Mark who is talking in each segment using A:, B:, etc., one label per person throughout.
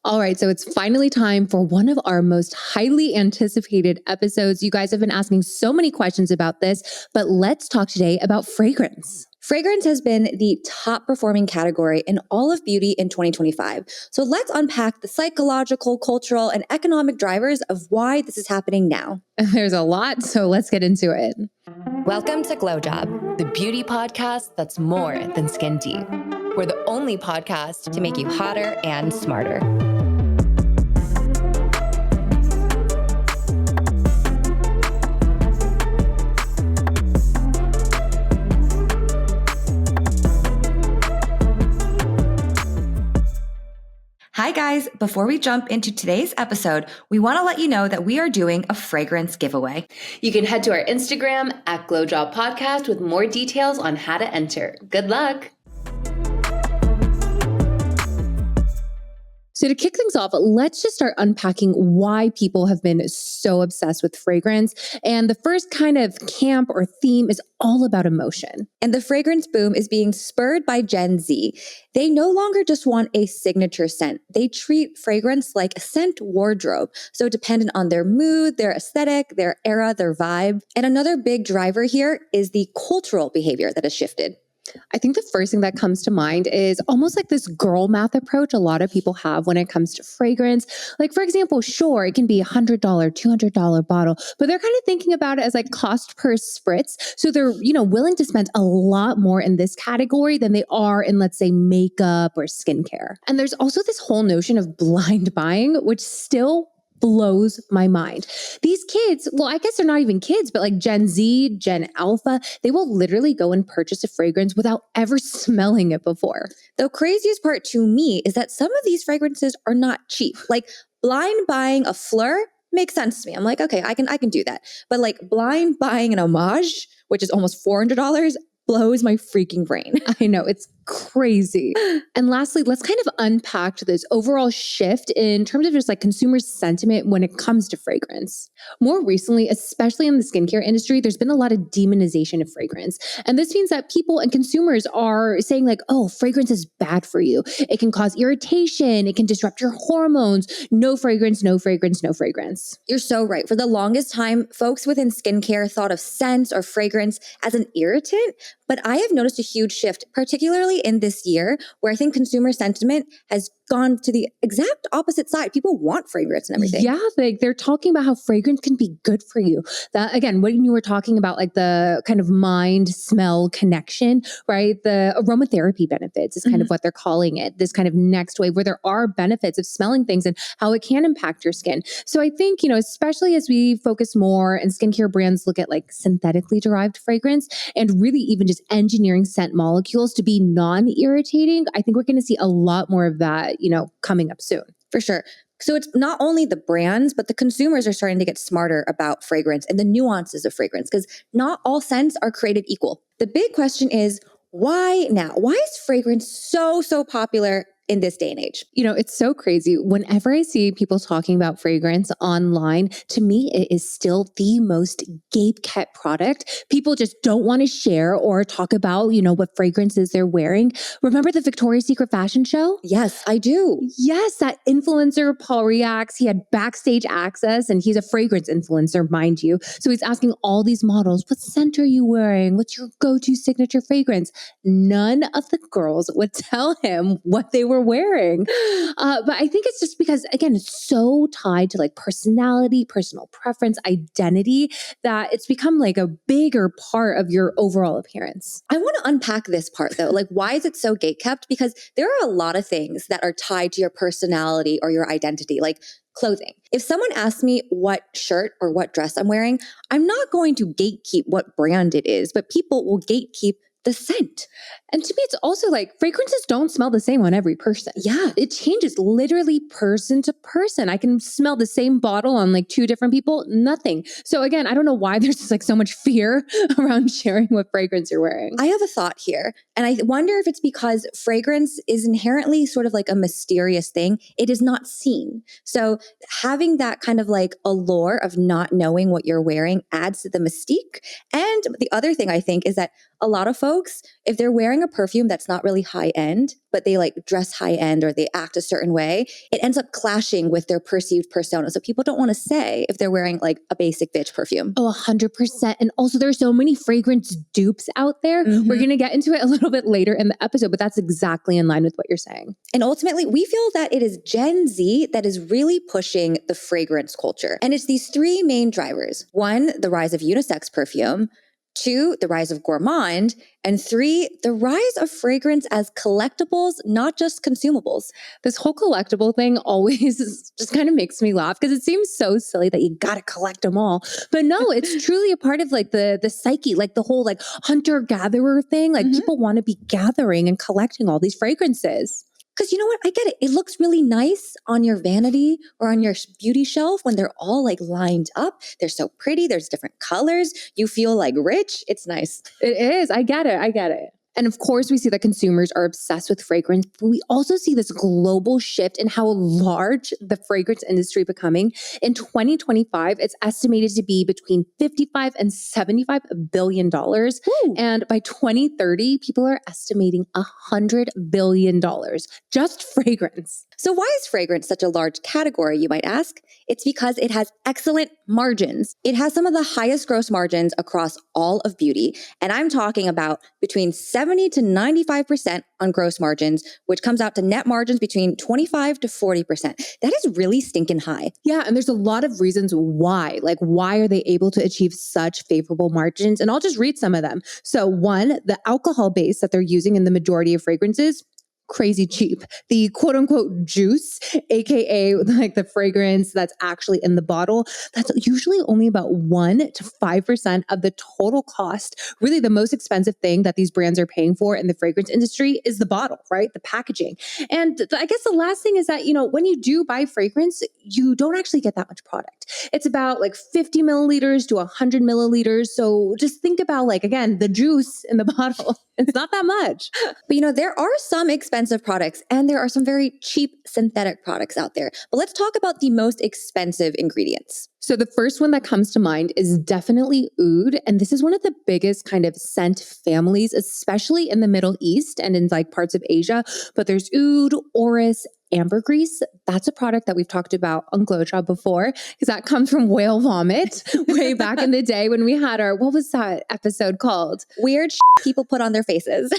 A: All right, so it's finally time for one of our most highly anticipated episodes. You guys have been asking so many questions about this, but let's talk today about fragrance.
B: Fragrance has been the top performing category in all of beauty in 2025. So let's unpack the psychological, cultural, and economic drivers of why this is happening now.
A: There's a lot, so let's get into it.
C: Welcome to GlowJob, the beauty podcast that's more than skin deep. We're the only podcast to make you hotter and smarter.
B: Hi guys, before we jump into today's episode, we want to let you know that we are doing a fragrance giveaway.
A: You can head to our Instagram at GlowJob Podcast with more details on how to enter. Good luck. So to kick things off, let's just start unpacking why people have been so obsessed with fragrance. And the first kind of camp or theme is all about emotion.
B: And the fragrance boom is being spurred by Gen Z. They no longer just want a signature scent. They treat fragrance like a scent wardrobe. So dependent on their mood, their aesthetic, their era, their vibe. And another big driver here is the cultural behavior that has shifted.
A: I think the first thing that comes to mind is almost like this girl math approach a lot of people have when it comes to fragrance. Like, for example, sure, it can be $100, $200 bottle, but they're kind of thinking about it as like cost per spritz. So they're, willing to spend a lot more in this category than they are in, let's say, makeup or skincare. And there's also this whole notion of blind buying, which still blows my mind. These kids, well, I guess they're not even kids, but like Gen Z, Gen Alpha, they will literally go and purchase a fragrance without ever smelling it before.
B: The craziest part to me is that some of these fragrances are not cheap. Like blind buying a Fleur makes sense to me. I'm like, okay, I can do that. But like blind buying an Amouage, which is almost $400, blows my freaking brain.
A: I know, it's crazy. And lastly, let's kind of unpack this overall shift in terms of just like consumer sentiment when it comes to fragrance. More recently, especially in the skincare industry, there's been a lot of demonization of fragrance. And this means that people and consumers are saying like, oh, fragrance is bad for you. It can cause irritation. It can disrupt your hormones. No fragrance, no fragrance, no fragrance.
B: You're so right. For the longest time, folks within skincare thought of scent or fragrance as an irritant. But I have noticed a huge shift, particularly in this year, where I think consumer sentiment has gone to the exact opposite side. People want fragrance and everything.
A: Yeah, like they're talking about how fragrance can be good for you. That again, when you were talking about like the kind of mind smell connection, right? The aromatherapy benefits is kind of what they're calling it. This kind of next wave where there are benefits of smelling things and how it can impact your skin. So I think, especially as we focus more and skincare brands look at like synthetically derived fragrance and really even just engineering scent molecules to be non-irritating, I think we're going to see a lot more of that, coming up soon.
B: For sure. So it's not only the brands, but the consumers are starting to get smarter about fragrance and the nuances of fragrance because not all scents are created equal. The big question is, why now? Why is fragrance so popular in this day and age?
A: It's so crazy. Whenever I see people talking about fragrance online, to me, it is still the most gape-kept product. People just don't want to share or talk about, what fragrances they're wearing. Remember the Victoria's Secret fashion show?
B: Yes, I do.
A: Yes, that influencer, Paul Riax, he had backstage access and he's a fragrance influencer, mind you. So he's asking all these models, what scent are you wearing? What's your go-to signature fragrance? None of the girls would tell him what they were wearing. But I think it's just because, again, it's so tied to like personality, personal preference, identity, that it's become like a bigger part of your overall appearance.
B: I want to unpack this part though. Like, why is it so gatekept? Because there are a lot of things that are tied to your personality or your identity, like clothing. If someone asks me what shirt or what dress I'm wearing, I'm not going to gatekeep what brand it is, but people will gatekeep the scent.
A: And to me, it's also like fragrances don't smell the same on every person.
B: Yeah.
A: It changes literally person to person. I can smell the same bottle on like two different people, nothing. So again, I don't know why there's just like so much fear around sharing what fragrance you're wearing.
B: I have a thought here. And I wonder if it's because fragrance is inherently sort of like a mysterious thing. It is not seen. So having that kind of like allure of not knowing what you're wearing adds to the mystique. And the other thing I think is that a lot of folks, if they're wearing a perfume that's not really high end, but they like dress high end or they act a certain way, it ends up clashing with their perceived persona. So people don't want to say if they're wearing like a basic bitch perfume.
A: Oh, 100%. And also there's so many fragrance dupes out there.
B: Mm-hmm.
A: We're going to get into it a little bit later in the episode, but that's exactly in line with what you're saying.
B: And ultimately, we feel that it is Gen Z that is really pushing the fragrance culture. And it's these three main drivers. One, the rise of unisex perfume. Two, the rise of gourmand. And three, the rise of fragrance as collectibles, not just consumables.
A: This whole collectible thing always just kind of makes me laugh because it seems so silly that you got to collect them all. But no, it's truly a part of like the psyche, like the whole like hunter-gatherer thing. Like people want to be gathering and collecting all these fragrances.
B: Because you know what? I get it. It looks really nice on your vanity or on your beauty shelf when they're all like lined up. They're so pretty. There's different colors. You feel like rich. It's nice.
A: It is. I get it. And of course, we see that consumers are obsessed with fragrance, but we also see this global shift in how large the fragrance industry becoming. In 2025, it's estimated to be between $55 and $75 billion.
B: Woo.
A: And by 2030, people are estimating $100 billion, just fragrance.
B: So why is fragrance such a large category, you might ask? It's because it has excellent margins. It has some of the highest gross margins across all of beauty. And I'm talking about between 70 to 95% on gross margins, which comes out to net margins between 25 to 40%. That is really stinking high.
A: Yeah, and there's a lot of reasons why. Like, why are they able to achieve such favorable margins? And I'll just read some of them. So one, the alcohol base that they're using in the majority of fragrances, crazy cheap. The quote unquote juice, AKA like the fragrance that's actually in the bottle, that's usually only about 1 to 5% of the total cost. Really the most expensive thing that these brands are paying for in the fragrance industry is the bottle, right? The packaging. And I guess the last thing is that, you know, when you do buy fragrance, you don't actually get that much product. It's about like 50 milliliters to 100 milliliters. So just think about like, again, the juice in the bottle. It's not that much.
B: But you know, there are some expensive products and there are some very cheap synthetic products out there. But let's talk about the most expensive ingredients.
A: So the first one that comes to mind is definitely oud. And this is one of the biggest kind of scent families, especially in the Middle East and in like parts of Asia. But there's oud, orris, ambergris. That's a product that we've talked about on GlowJob before because that comes from whale vomit way back in the day when we had our, what was that episode called?
B: Weird people put on their faces.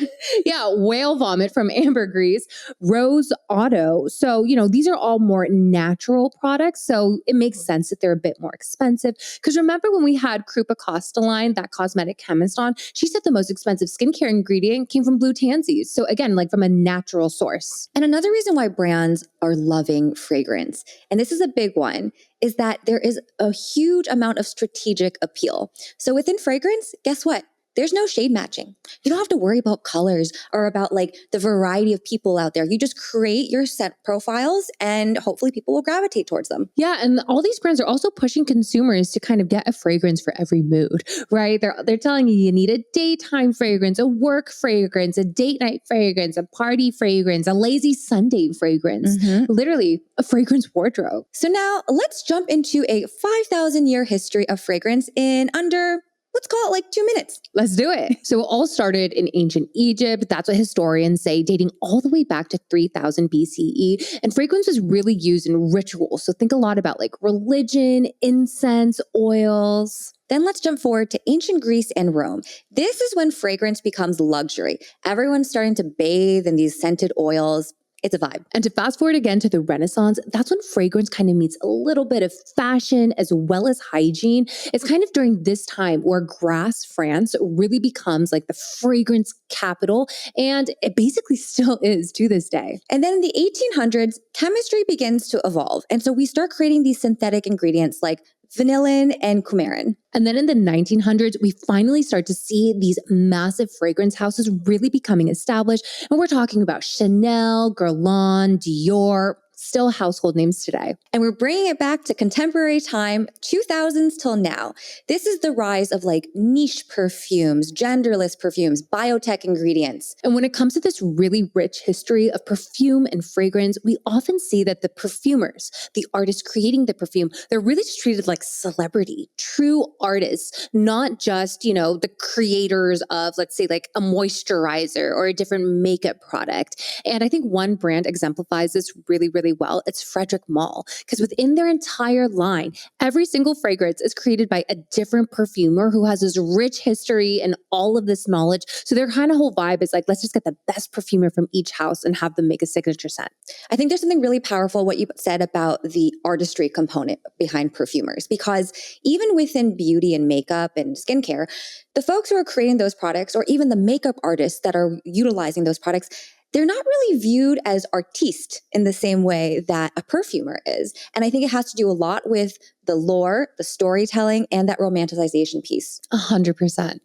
A: Yeah, whale vomit from ambergris, rose otto. So, you know, these are all more natural products. So it makes sense that they're a bit more expensive. Because remember when we had Krupa Kosteline, that cosmetic chemist on, she said the most expensive skincare ingredient came from blue tansies. So again, like from a natural source.
B: And another reason why brands are loving fragrance, and this is a big one, is that there is a huge amount of strategic appeal. So within fragrance, guess what? There's no shade matching. You don't have to worry about colors or about like the variety of people out there. You just create your scent profiles and hopefully people will gravitate towards them.
A: Yeah, and all these brands are also pushing consumers to kind of get a fragrance for every mood, right? They're telling you need a daytime fragrance, a work fragrance, a date night fragrance, a party fragrance, a lazy Sunday fragrance. Literally a fragrance wardrobe.
B: So now let's jump into a 5,000-year history of fragrance in under, let's call it like 2 minutes.
A: Let's do it. So it all started in ancient Egypt. That's what historians say, dating all the way back to 3000 BCE. And fragrance was really used in rituals. So think a lot about like religion, incense, oils.
B: Then let's jump forward to ancient Greece and Rome. This is when fragrance becomes luxury. Everyone's starting to bathe in these scented oils. It's a vibe.
A: And to fast forward again to the Renaissance, that's when fragrance kind of meets a little bit of fashion as well as hygiene. It's kind of during this time where Grasse, France really becomes like the fragrance capital. And it basically still is to this day.
B: And then in the 1800s, chemistry begins to evolve. And so we start creating these synthetic ingredients like vanillin and coumarin.
A: And then in the 1900s, we finally start to see these massive fragrance houses really becoming established. And we're talking about Chanel, Guerlain, Dior, still household names today.
B: And we're bringing it back to contemporary time, 2000s till now. This is the rise of like niche perfumes, genderless perfumes, biotech ingredients.
A: And when it comes to this really rich history of perfume and fragrance, we often see that the perfumers, the artists creating the perfume, they're really just treated like celebrity, true artists, not just, the creators of, let's say, like a moisturizer or a different makeup product. And I think one brand exemplifies this really, really well. It's Frederic Malle, because within their entire line, every single fragrance is created by a different perfumer who has this rich history and all of this knowledge. So their kind of whole vibe is like, let's just get the best perfumer from each house and have them make a signature scent.
B: I think there's something really powerful what you said about the artistry component behind perfumers, because even within beauty and makeup and skincare, the folks who are creating those products, or even the makeup artists that are utilizing those products, they're not really viewed as artiste in the same way that a perfumer is. And I think it has to do a lot with the lore, the storytelling, and that romanticization piece.
A: 100%.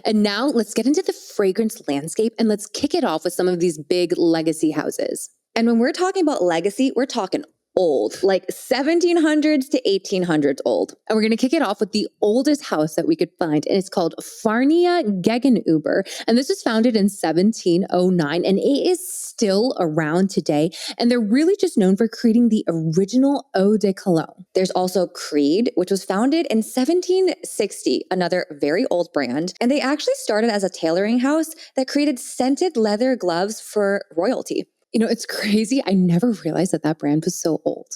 A: And now let's get into the fragrance landscape and let's kick it off with some of these big legacy houses.
B: And when we're talking about legacy, we're talking old, like 1700s to 1800s old.
A: And we're going to kick it off with the oldest house that we could find. And it's called Farnia Gegenüber. And this was founded in 1709. And it is still around today. And they're really just known for creating the original eau de cologne.
B: There's also Creed, which was founded in 1760, another very old brand. And they actually started as a tailoring house that created scented leather gloves for royalty.
A: It's crazy. I never realized that brand was so old.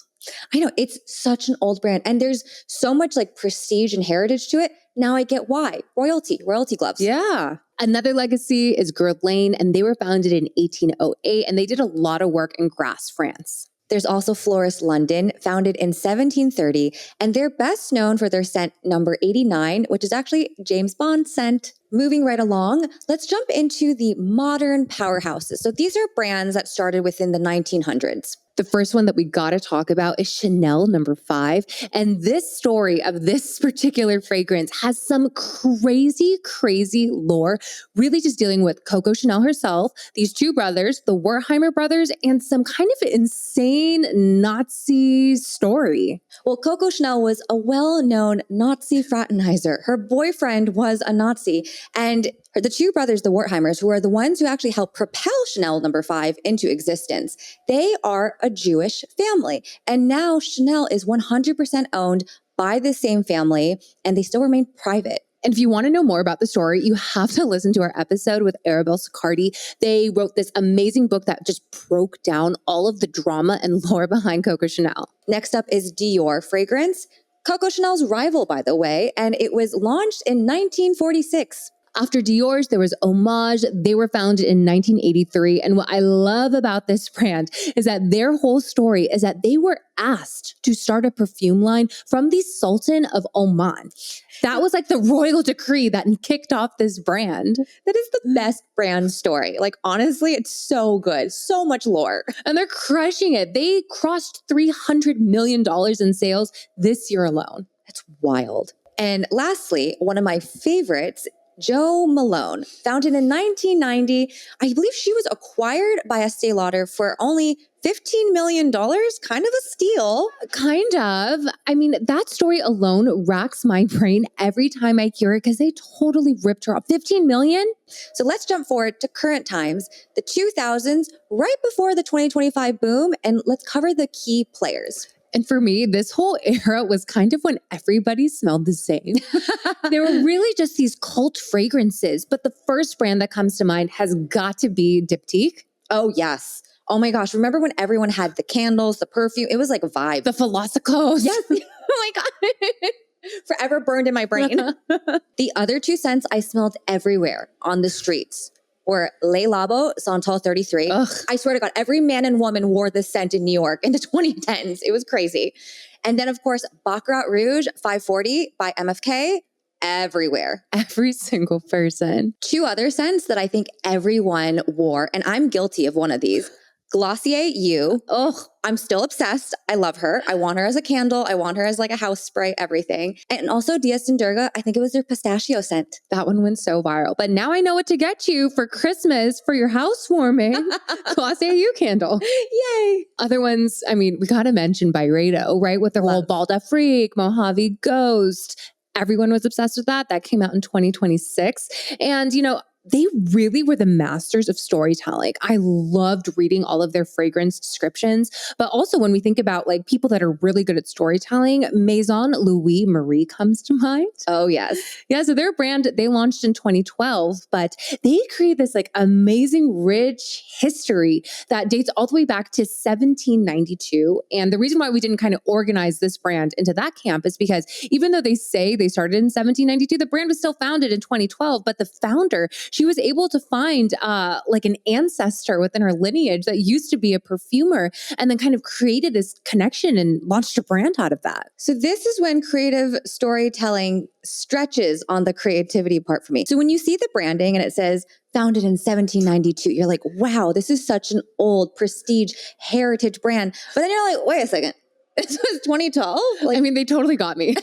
B: I know, it's such an old brand. And there's so much like prestige and heritage to it. Now I get why. Royalty gloves.
A: Yeah. Another legacy is Guerlain, and they were founded in 1808, and they did a lot of work in Grasse, France.
B: There's also Floris London, founded in 1730, and they're best known for their scent number 89, which is actually James Bond's scent. Moving right along, let's jump into the modern powerhouses. So these are brands that started within the 1900s.
A: The first one that we got to talk about is Chanel number 5. And this story of this particular fragrance has some crazy, crazy lore, really just dealing with Coco Chanel herself, these two brothers, the Wertheimer brothers, and some kind of insane Nazi story.
B: Well, Coco Chanel was a well-known Nazi fraternizer. Her boyfriend was a Nazi, and the two brothers, the Wertheimers, who are the ones who actually helped propel Chanel number 5 into existence, they are a Jewish family. And now Chanel is 100% owned by the same family, and they still remain private.
A: And if you want to know more about the story, you have to listen to our episode with Arabelle Siccardi. They wrote this amazing book that just broke down all of the drama and lore behind Coco Chanel.
B: Next up is Dior fragrance, Coco Chanel's rival, by the way, and it was launched in 1946.
A: After Dior's, there was Amouage. They were founded in 1983. And what I love about this brand is that their whole story is that they were asked to start a perfume line from the Sultan of Oman. That was like the royal decree that kicked off this brand.
B: That is the best brand story. Like, honestly, it's so good. So much lore.
A: And they're crushing it. They crossed $300 million in sales this year alone.
B: That's wild. And lastly, one of my favorites, Jo Malone, founded in 1990. I believe she was acquired by Estee Lauder for only $15 million. Kind of a steal.
A: Kind of. I mean, that story alone racks my brain every time I hear it because they totally ripped her off. 15 million?
B: So let's jump forward to current times, the 2000s, right before the 2025 boom, and let's cover the key players.
A: And for me, this whole era was kind of when everybody smelled the same. They were really just these cult fragrances. But the first brand that comes to mind has got to be Diptyque.
B: Oh, yes. Oh my gosh. Remember when everyone had the candles, the perfume? It was like a vibe.
A: The Philosophos.
B: Yes. Oh my God. Forever burned in my brain. The other two scents I smelled everywhere on the streets were Le Labo Santal 33.
A: Ugh.
B: I swear to God, every man and woman wore this scent in New York in the 2010s. It was crazy. And then, of course, Baccarat Rouge 540 by MFK, everywhere.
A: Every single person.
B: Two other scents that I think everyone wore, and I'm guilty of one of these. Glossier You. Oh, I'm still obsessed. I love her. I want her as a candle. I want her as like a house spray, everything. And also Diaz and Durga, I think it was their pistachio scent.
A: That one went so viral. But now I know what to get you for Christmas for your housewarming. Glossier You candle.
B: Yay.
A: Other ones, I mean, we got to mention Byredo, right? With their whole Balda Freak, Mojave Ghost. Everyone was obsessed with that. That came out in 2026. And, they really were the masters of storytelling. I loved reading all of their fragrance descriptions. But also when we think about like people that are really good at storytelling, Maison Louis Marie comes to mind.
B: Oh, yes.
A: Yeah, so their brand, they launched in 2012, but they create this like amazing, rich history that dates all the way back to 1792. And the reason why we didn't kind of organize this brand into that camp is because even though they say they started in 1792, the brand was still founded in 2012, but the founder, she was able to find like an ancestor within her lineage that used to be a perfumer and then kind of created this connection and launched a brand out of that.
B: So this is when creative storytelling stretches on the creativity part for me. So when you see the branding and it says founded in 1792, you're like, wow, this is such an old prestige heritage brand. But then you're like, wait a second. This was 2012?
A: I mean, they totally got me.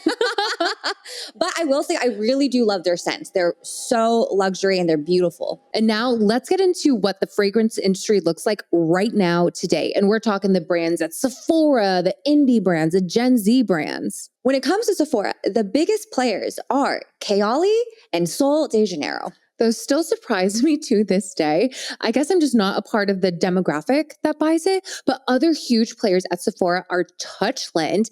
B: But I will say, I really do love their scents. They're so luxury and they're beautiful.
A: And now let's get into what the fragrance industry looks like right now today. And we're talking the brands at Sephora, the indie brands, the Gen Z brands.
B: When it comes to Sephora, the biggest players are Kayali and Sol de Janeiro.
A: Those still surprise me to this day. I guess I'm just not a part of the demographic that buys it, but other huge players at Sephora are Touchland.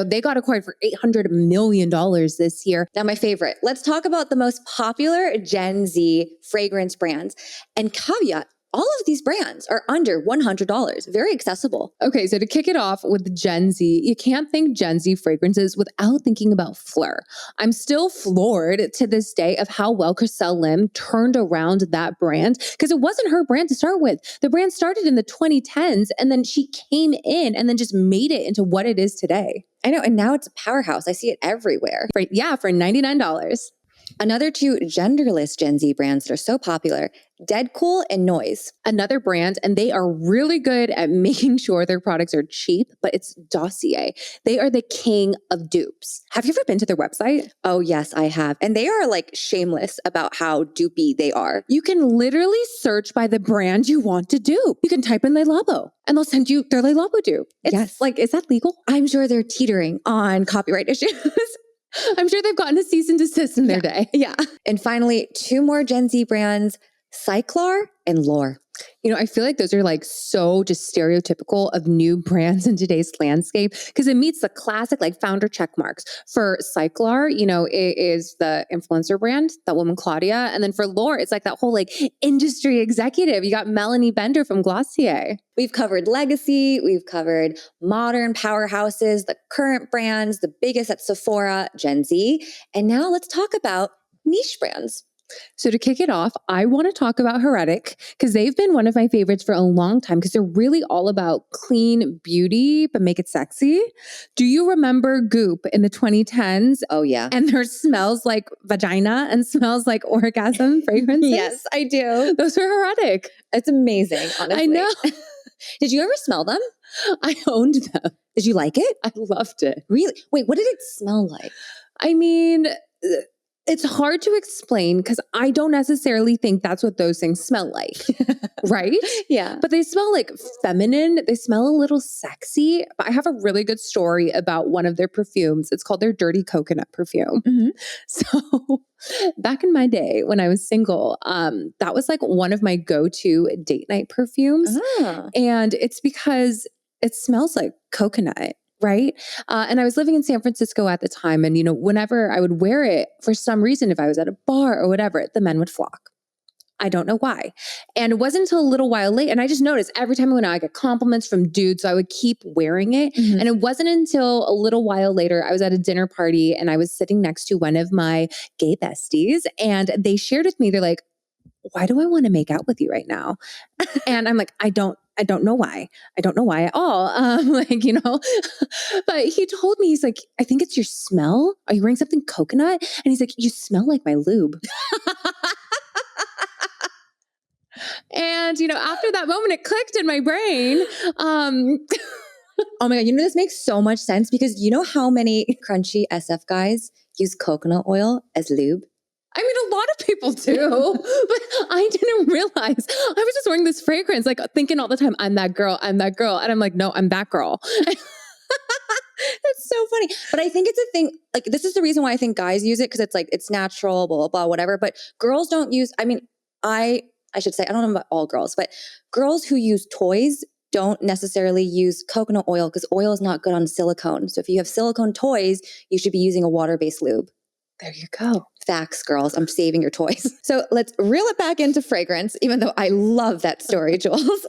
A: They got acquired for $800 million this year.
B: Now, my favorite. Let's talk about the most popular Gen Z fragrance brands. And caveat, all of these brands are under $100, very accessible.
A: Okay, so to kick it off with Gen Z, you can't think Gen Z fragrances without thinking about Fleur. I'm still floored to this day of how well Chriselle Lim turned around that brand because it wasn't her brand to start with. The brand started in the 2010s and then she came in and then just made it into what it is today.
B: I know, and now it's a powerhouse. I see it everywhere.
A: For $99.
B: Another two genderless Gen Z brands that are so popular, Dead Cool and Noise.
A: Another brand, and they are really good at making sure their products are cheap, but it's Dossier. They are the king of dupes. Have you ever been to their website?
B: Oh, yes, I have. And they are like shameless about how dupey they are.
A: You can literally search by the brand you want to dupe. You can type in Le Labo and they'll send you their Le Labo dupe.
B: Yes.
A: Like, is that legal?
B: I'm sure they're teetering on copyright issues.
A: I'm sure they've gotten a cease and desist in their day.
B: Yeah. And finally, two more Gen Z brands, Cyclar and Lore.
A: I feel like those are like so just stereotypical of new brands in today's landscape because it meets the classic like founder check marks. For Cyclar, it is the influencer brand, that woman Claudia. And then for Lore, it's like that whole like industry executive. You got Melanie Bender from Glossier.
B: We've covered legacy, we've covered modern powerhouses, the current brands, the biggest at Sephora, Gen Z. And now let's talk about niche brands.
A: So to kick it off, I want to talk about Heretic because they've been one of my favorites for a long time because they're really all about clean beauty, but make it sexy. Do you remember Goop in the 2010s?
B: Oh, yeah.
A: And there smells like vagina and smells like orgasm fragrances?
B: Yes, I do.
A: Those were Heretic.
B: It's amazing, honestly.
A: I know.
B: Did you ever smell them?
A: I owned them.
B: Did you like it?
A: I loved it.
B: Really? Wait, what did it smell like?
A: I mean, it's hard to explain because I don't necessarily think that's what those things smell like, right?
B: Yeah.
A: But they smell like feminine. They smell a little sexy. But I have a really good story about one of their perfumes. It's called their Dirty Coconut perfume.
B: Mm-hmm.
A: So back in my day when I was single, that was like one of my go-to date night perfumes.
B: Ah.
A: And it's because it smells like coconut. Right. And I was living in San Francisco at the time. And, whenever I would wear it, for some reason, if I was at a bar or whatever, the men would flock. I don't know why. And it wasn't until a little while later. And I just noticed every time I went out, I got compliments from dudes. So I would keep wearing it.
B: Mm-hmm.
A: And it wasn't until a little while later, I was at a dinner party and I was sitting next to one of my gay besties. And they shared with me, they're like, why do I want to make out with you right now? And I'm like, I don't know why. I don't know why at all. But he told me, he's like, I think it's your smell. Are you wearing something coconut? And he's like, you smell like my lube. And, after that moment, it clicked in my brain.
B: Oh my God, this makes so much sense because you know how many crunchy SF guys use coconut oil as lube?
A: I mean, a lot of people do, but I didn't realize. I was just wearing this fragrance, like thinking all the time, I'm that girl. And I'm like, no, I'm that girl.
B: That's so funny. But I think it's a thing, like this is the reason why I think guys use it because it's like, it's natural, blah, blah, blah, whatever. But girls don't use, I should say, I don't know about all girls, but girls who use toys don't necessarily use coconut oil because oil is not good on silicone. So if you have silicone toys, you should be using a water-based lube.
A: There you go.
B: Facts, girls. I'm saving your toys. So let's reel it back into fragrance, even though I love that story, Jules.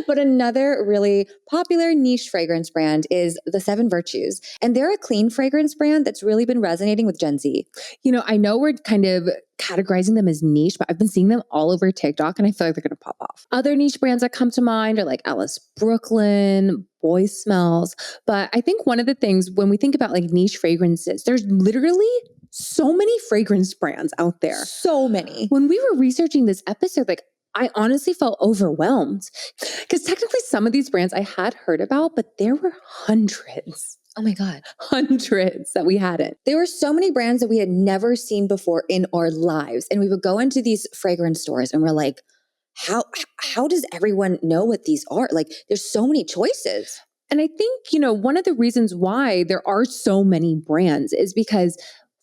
B: But another really popular niche fragrance brand is the Seven Virtues. And they're a clean fragrance brand that's really been resonating with Gen Z.
A: I know we're kind of categorizing them as niche, but I've been seeing them all over TikTok and I feel like they're going to pop off. Other niche brands that come to mind are like Ellis Brooklyn, Boy Smells. But I think one of the things when we think about like niche fragrances, there's literally so many fragrance brands out there.
B: So many.
A: When we were researching this episode, like I honestly felt overwhelmed because technically some of these brands I had heard about, but there were hundreds.
B: Oh my God.
A: Hundreds that we hadn't.
B: There were so many brands that we had never seen before in our lives. And we would go into these fragrance stores and we're like, how does everyone know what these are? Like there's so many choices.
A: And I think, one of the reasons why there are so many brands is because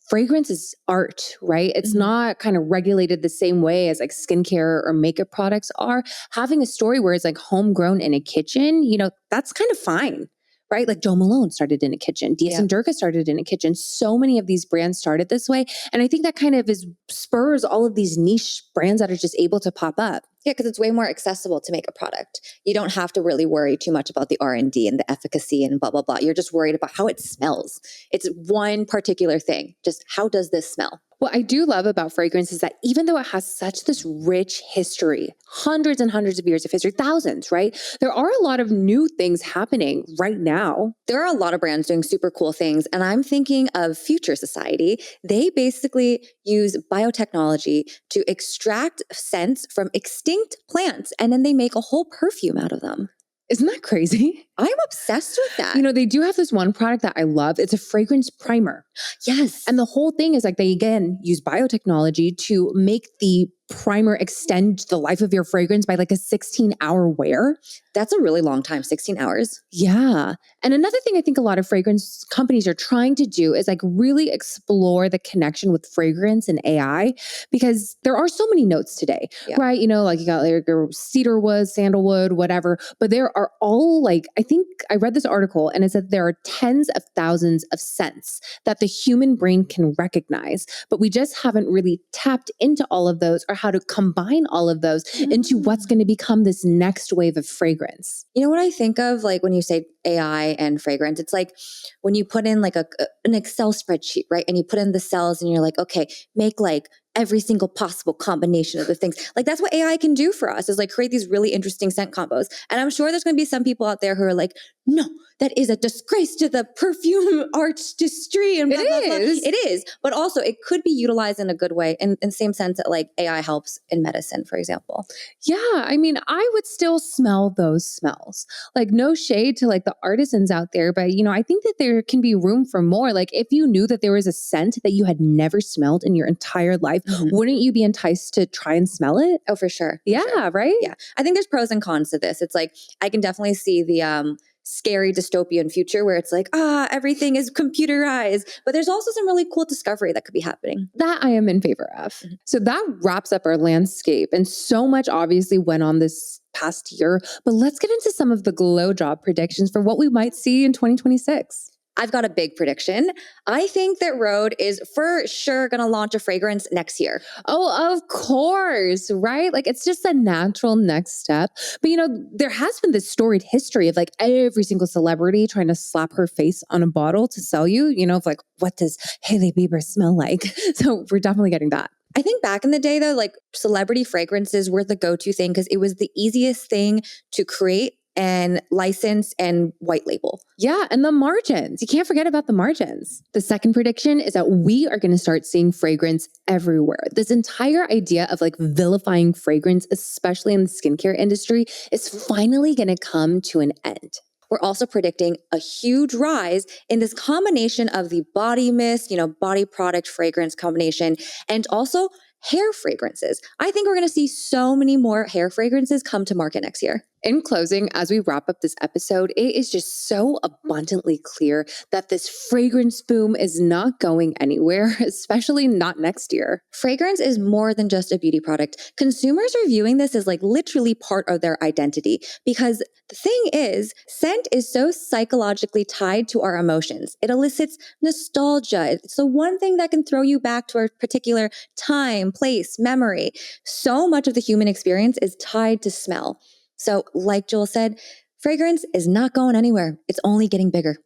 A: fragrance is art, right? It's not kind of regulated the same way as like skincare or makeup products are. Having a story where it's like homegrown in a kitchen, that's kind of fine. Right? Like Joe Malone started in a kitchen. Diaz and Durga started in a kitchen. So many of these brands started this way. And I think that kind of spurs all of these niche brands that are just able to pop up.
B: Yeah, because it's way more accessible to make a product. You don't have to really worry too much about the R&D and the efficacy and blah, blah, blah. You're just worried about how it smells. It's one particular thing. Just how does this smell?
A: What I do love about fragrance is that even though it has such this rich history, hundreds and hundreds of years of history, thousands, right? There are a lot of new things happening right now.
B: There are a lot of brands doing super cool things. And I'm thinking of Future Society. They basically use biotechnology to extract scents from extinct plants. And then they make a whole perfume out of them.
A: Isn't that crazy?
B: I'm obsessed with that.
A: They do have this one product that I love. It's a fragrance primer.
B: Yes.
A: And the whole thing is like they, again, use biotechnology to make the primer extend the life of your fragrance by like a 16-hour wear.
B: That's a really long time, 16 hours.
A: Yeah. And another thing I think a lot of fragrance companies are trying to do is like really explore the connection with fragrance and AI because there are so many notes today, right? Like you got like your cedarwood, sandalwood, whatever, but there are all like, I think I read this article and it said there are tens of thousands of scents that the human brain can recognize, but we just haven't really tapped into all of those or how to combine all of those into what's going to become this next wave of fragrance.
B: You know what I think of like when you say AI and fragrance? It's like when you put in like an Excel spreadsheet, right? And you put in the cells and you're like, okay, make like every single possible combination of the things. Like that's what AI can do for us is like create these really interesting scent combos. And I'm sure there's going to be some people out there who are like, no, that is a disgrace to the perfume artistry and blah, blah, blah. It is. But also it could be utilized in a good way in the same sense that like AI helps in medicine, for example.
A: Yeah. I mean, I would still smell those smells. Like no shade to like the artisans out there, but I think that there can be room for more. Like if you knew that there was a scent that you had never smelled in your entire life, wouldn't you be enticed to try and smell it?
B: Oh, for sure.
A: Yeah, right?
B: Yeah. I think there's pros and cons to this. It's like, I can definitely see the scary dystopian future where it's like, everything is computerized. But there's also some really cool discovery that could be happening.
A: That I am in favor of. So that wraps up our landscape. And so much obviously went on this past year. But let's get into some of the GlowJob predictions for what we might see in 2026.
B: I've got a big prediction. I think that Rhode is for sure going to launch a fragrance next year.
A: Oh, of course, right? Like it's just a natural next step. But there has been this storied history of like every single celebrity trying to slap her face on a bottle to sell you, of like, what does Hailey Bieber smell like? So we're definitely getting that.
B: I think back in the day though, like celebrity fragrances were the go-to thing because it was the easiest thing to create and licensed and white label.
A: Yeah, and the margins. You can't forget about the margins. The second prediction is that we are going to start seeing fragrance everywhere. This entire idea of like vilifying fragrance, especially in the skincare industry, is finally going to come to an end.
B: We're also predicting a huge rise in this combination of the body mist, body product fragrance combination, and also hair fragrances. I think we're going to see so many more hair fragrances come to market next year.
A: In closing, as we wrap up this episode, it is just so abundantly clear that this fragrance boom is not going anywhere, especially not next year.
B: Fragrance is more than just a beauty product. Consumers are viewing this as like literally part of their identity because the thing is, scent is so psychologically tied to our emotions. It elicits nostalgia. It's the one thing that can throw you back to a particular time, place, memory. So much of the human experience is tied to smell. So like Joel said, fragrance is not going anywhere. It's only getting bigger.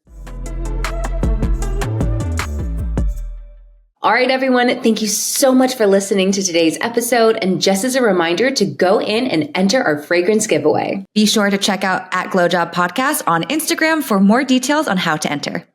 C: All right, everyone. Thank you so much for listening to today's episode. And just as a reminder to go in and enter our fragrance giveaway.
B: Be sure to check out @GlowJob Podcast on Instagram for more details on how to enter.